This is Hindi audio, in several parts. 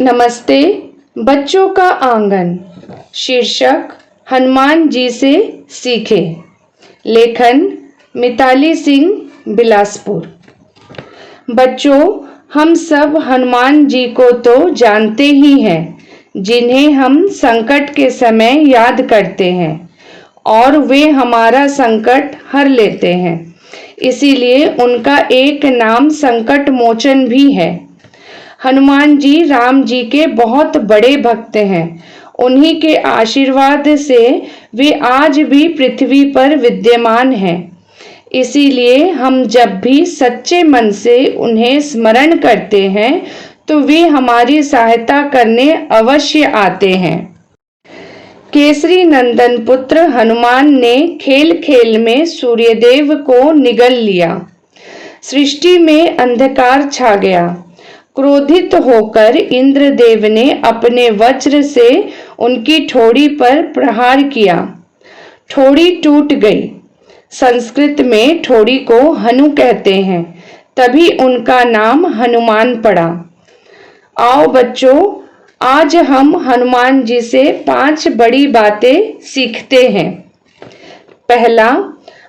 नमस्ते बच्चों का आंगन। शीर्षक हनुमान जी से सीखे। लेखन मिताली सिंह बिलासपुर। बच्चों, हम सब हनुमान जी को तो जानते ही हैं, जिन्हें हम संकट के समय याद करते हैं और वे हमारा संकट हर लेते हैं। इसीलिए उनका एक नाम संकट मोचन भी है। हनुमान जी राम जी के बहुत बड़े भक्त हैं। उन्हीं के आशीर्वाद से वे आज भी पृथ्वी पर विद्यमान हैं। इसीलिए हम जब भी सच्चे मन से उन्हें स्मरण करते हैं तो वे हमारी सहायता करने अवश्य आते हैं। केसरी नंदन पुत्र हनुमान ने खेल खेल में सूर्यदेव को निगल लिया। सृष्टि में अंधकार छा गया। क्रोधित होकर इंद्रदेव ने अपने वज्र से उनकी ठोड़ी पर प्रहार किया। ठोड़ी टूट गई। संस्कृत में ठोड़ी को हनु कहते हैं, तभी उनका नाम हनुमान पड़ा। आओ बच्चों, आज हम हनुमान जी से 5 बड़ी बातें सीखते हैं। पहला,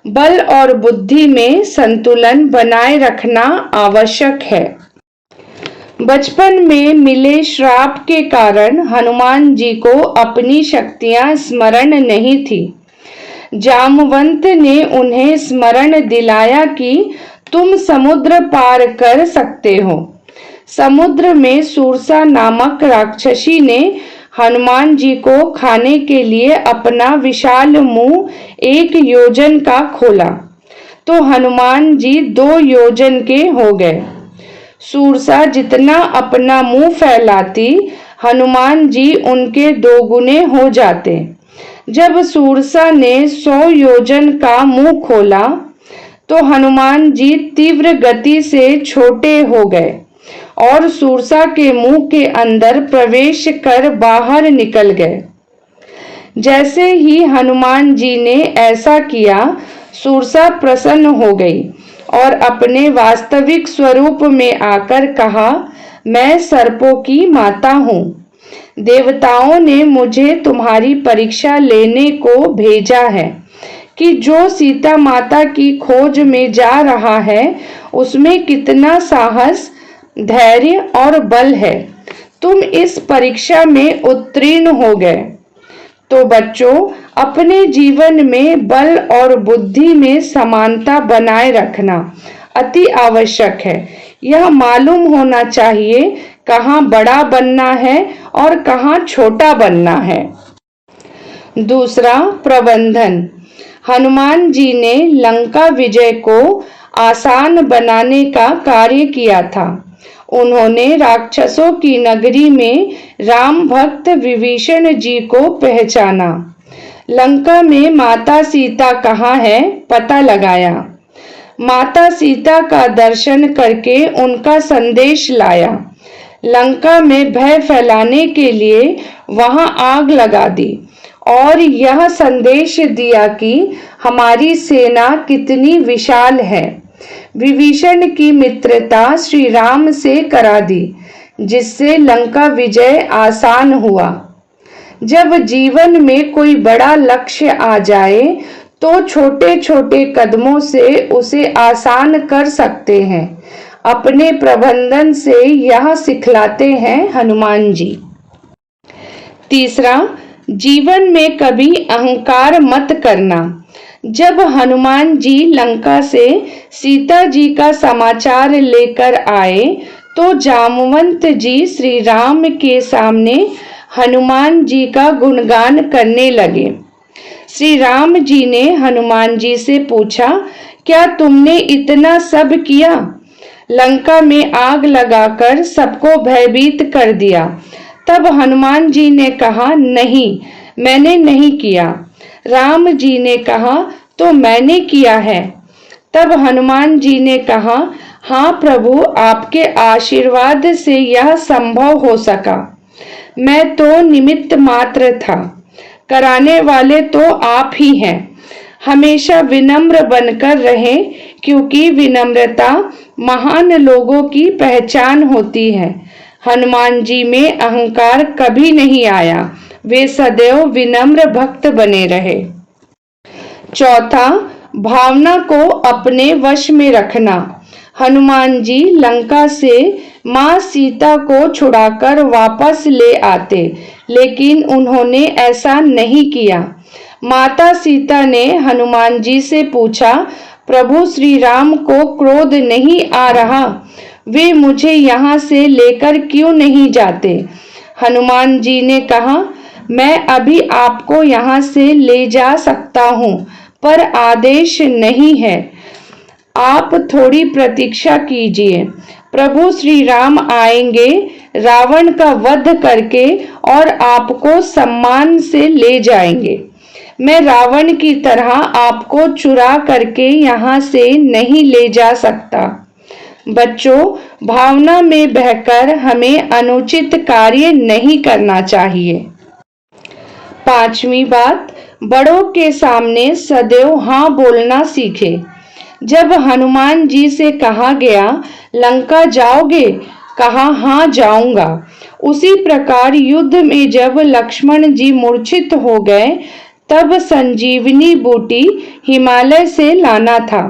बल और बुद्धि में संतुलन बनाए रखना आवश्यक है। बचपन में मिले श्राप के कारण हनुमान जी को अपनी शक्तियां स्मरण नहीं थी। जामवंत ने उन्हें स्मरण दिलाया कि तुम समुद्र पार कर सकते हो। समुद्र में सूरसा नामक राक्षसी ने हनुमान जी को खाने के लिए अपना विशाल मुंह 1 योजन का खोला, तो हनुमान जी 2 योजन के हो गए। सूरसा जितना अपना मुंह फैलाती, हनुमान जी उनके 2 गुने हो जाते। जब सूरसा ने 100 योजन का मुंह खोला तो हनुमान जी तीव्र गति से छोटे हो गए और सूरसा के मुंह के अंदर प्रवेश कर बाहर निकल गए। जैसे ही हनुमान जी ने ऐसा किया, सूरसा प्रसन्न हो गई और अपने वास्तविक स्वरूप में आकर कहा, मैं सर्पों की माता हूँ। देवताओं ने मुझे तुम्हारी परीक्षा लेने को भेजा है कि जो सीता माता की खोज में जा रहा है उसमें कितना साहस, धैर्य और बल है। तुम इस परीक्षा में उत्तीर्ण हो गए। तो बच्चों, अपने जीवन में बल और बुद्धि में समानता बनाए रखना अति आवश्यक है। यह मालूम होना चाहिए कहाँ बड़ा बनना है और कहाँ छोटा बनना है। दूसरा, प्रबंधन। हनुमान जी ने लंका विजय को आसान बनाने का कार्य किया था। उन्होंने राक्षसों की नगरी में राम भक्त विभीषण जी को पहचाना। लंका में माता सीता कहाँ है पता लगाया। माता सीता का दर्शन करके उनका संदेश लाया। लंका में भय फैलाने के लिए वहां आग लगा दी और यह संदेश दिया कि हमारी सेना कितनी विशाल है। विभीषण की मित्रता श्री राम से करा दी, जिससे लंका विजय आसान हुआ। जब जीवन में कोई बड़ा लक्ष्य आ जाए तो छोटे छोटे कदमों से उसे आसान कर सकते हैं। अपने प्रबंधन से यह सिखलाते हैं हनुमान जी। तीसरा, जीवन में कभी अहंकार मत करना। जब हनुमान जी लंका से सीता जी का समाचार लेकर आए तो जामवंत जी श्री राम के सामने हनुमान जी का गुणगान करने लगे। श्री राम जी ने हनुमान जी से पूछा, क्या तुमने इतना सब किया? लंका में आग लगाकर सबको भयभीत कर दिया। तब हनुमान जी ने कहा, नहीं, मैंने नहीं किया। राम जी ने कहा, तो मैंने किया है। तब हनुमान जी ने कहा, हाँ प्रभु, आपके आशीर्वाद से यह संभव हो सका। मैं तो निमित्त मात्र था, कराने वाले तो आप ही हैं। हमेशा विनम्र बनकर रहें, क्योंकि विनम्रता महान लोगों की पहचान होती है। हनुमान जी में अहंकार कभी नहीं आया, वे सदैव विनम्र भक्त बने रहे। चौथा, भावना को अपने वश में रखना। हनुमान जी लंका से मां सीता को छुड़ाकर वापस ले आते, लेकिन उन्होंने ऐसा नहीं किया। माता सीता ने हनुमान जी से पूछा, प्रभु श्री राम को क्रोध नहीं आ रहा, वे मुझे यहाँ से लेकर क्यों नहीं जाते? हनुमान जी ने कहा, मैं अभी आपको यहाँ से ले जा सकता हूँ, पर आदेश नहीं है। आप थोड़ी प्रतीक्षा कीजिए, प्रभु श्री राम आएंगे रावण का वध करके और आपको सम्मान से ले जाएंगे। मैं रावण की तरह आपको चुरा करके यहाँ से नहीं ले जा सकता। बच्चों, भावना में बहकर हमें अनुचित कार्य नहीं करना चाहिए। पांचवी बात, बड़ों के सामने सदैव हाँ बोलना सीखे। जब हनुमान जी से कहा गया, लंका जाओगे? कहा, हाँ जाऊंगा। उसी प्रकार युद्ध में जब लक्ष्मण जी मूर्छित हो गए, तब संजीवनी बूटी हिमालय से लाना था।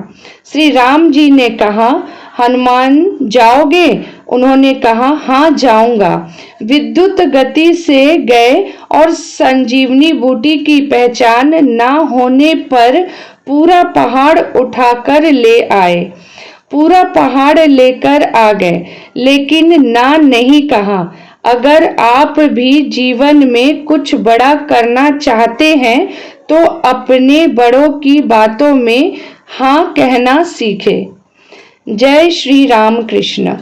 श्री राम जी ने कहा, हनुमान जाओगे? उन्होंने कहा, हाँ जाऊंगा। विद्युत गति से गए और संजीवनी बूटी की पहचान ना होने पर पूरा पहाड़ उठाकर ले आए। पूरा पहाड़ लेकर आ गए, लेकिन ना नहीं कहा। अगर आप भी जीवन में कुछ बड़ा करना चाहते हैं तो अपने बड़ों की बातों में हाँ कहना सीखें। जय श्री राम कृष्ण।